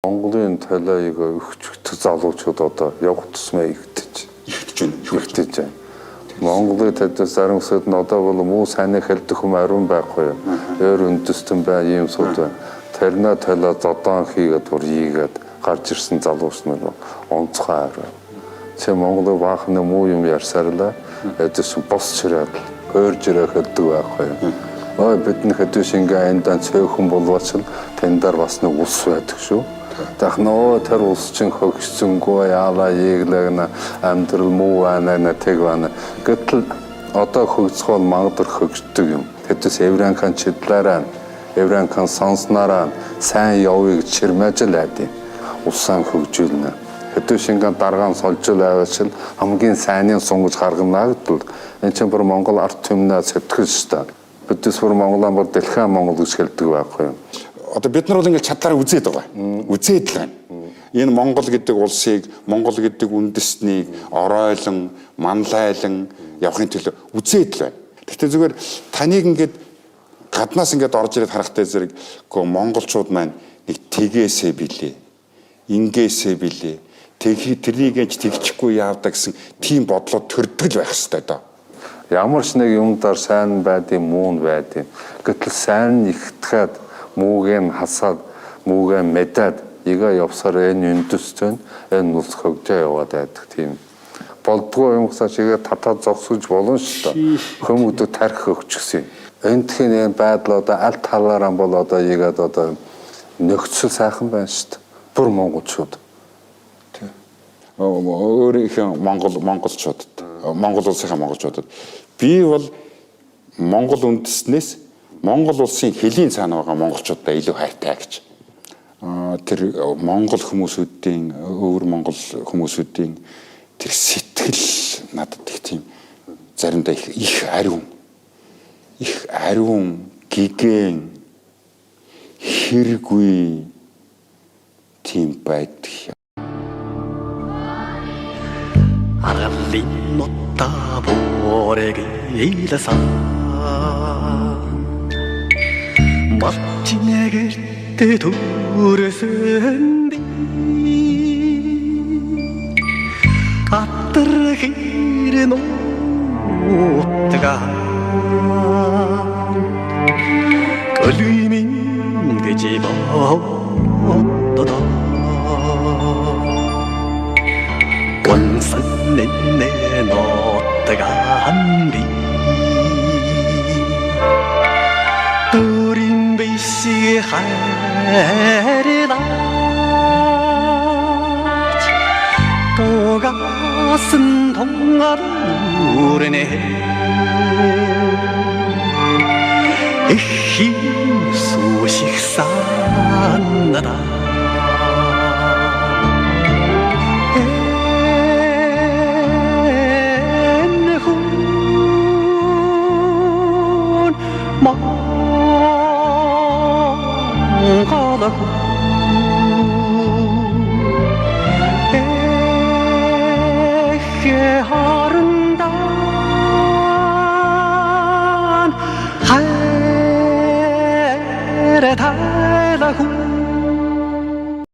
Монголын талаа өгчөгдөх залуучууд одоо явах тусмаа ихтэж байна. Монголын талаас ариусад нь одоо бол муу сайныг хэлдэг хүм ариун байхгүй юу? Өөр үндэстэн бай ийм сууд байна. Тэрнээ талаа зодон хийгээд хийгээд гарч ирсэн залууч нар онцгой арай. Чи Монголын баахны муу юм ярьсаарлаа. Эдээс бос чирээд өөр жирээ хэлдэг байхгүй юу? Бидний хэдэн шингээ эндан цөөхөн болвоч тэн дээр бас нэг ус байдаг шүү. Дахноо тэр ус чинь хөгжсөнгөө яалаа ийглэгнэ амьдрал муу байна тэг байна. Гэтэл одоо хөгжих бол магадгүй хөгждөг юм. Тэдээс Евранкан чидлээрээ Евранкан сонснараа сайн явыг чирмэж л айдیں۔ Усан хөгжүүлнэ. Хэдэн шингээ даргаан солжул аваач хамгийн сайныг сунгаж гаргана гэдэл. Энд чинь бүр Монгол арт түмнээ сэтгэл шүү дээ. Бидээс бүр Монголын бүр дэлхийн Монгол гэж хэлдэг байхгүй юу? Одоо бид нар бол ингээд чадлаараа үзээд байгаа. Үзээд л байна. Энэ Монгол гэдэг улсыг, Монгол гэдэг үндэстнийг оройлон, манлайлан явахын төлөө үзээд л байна. Гэхдээ зүгээр таныг ингээд гаднаас ингээд орж ирээд харахтай зэрэг монголчууд маань нэг тэгээсээ билээ. Ингээсээ билээ. Тэрийг ч тэгчихгүй яавда гэсэн тийм бодлоо төрдөг байх хэрэгтэй доо. Ямар ч нэг юмдаар сайн байдیں۔ Муу байдیں۔ Гэтэл сайн ихтгэхэд муугийн хасаад муугийн мэдээд ига явсаар энэ үндэстэн энэ улс хөгжөө яваад байдаг тийм болдгоо юм гасаа чигээ татаад зогсож болно шүү дээ. Хүмүүд тарих өгчихсөн. Эндхийн байдал одоо аль талаараа бол одоо игээд одоо нөхцөл сайхан байна шүү дээ. Бүр монголчууд. Тийм. Өөрийнхөө монголчуудад Монгол улсынхаа монголчуудад би бол Монгол үндэстнээс Монгол улсын хэлийн цаана байгаа монголчуудаа илүү хайртай гэж. Тэр монгол хүмүүсүүдийн өвөр монгол хүмүүсүүдийн тэр сэтгэл надад их тийм заримдаа их ариун гэгэн хэрэггүй тийм байдаг. Arallin ottaa vuorekiilassa. Mattinegerte tuuresendi. Katterkiiren ottaga. Kölyimin kejiva ottada. 원산 내내 넣다가 한비 우린 베이시 하레나 또 가슴 동아루르네 에히 소식 산나다 Mong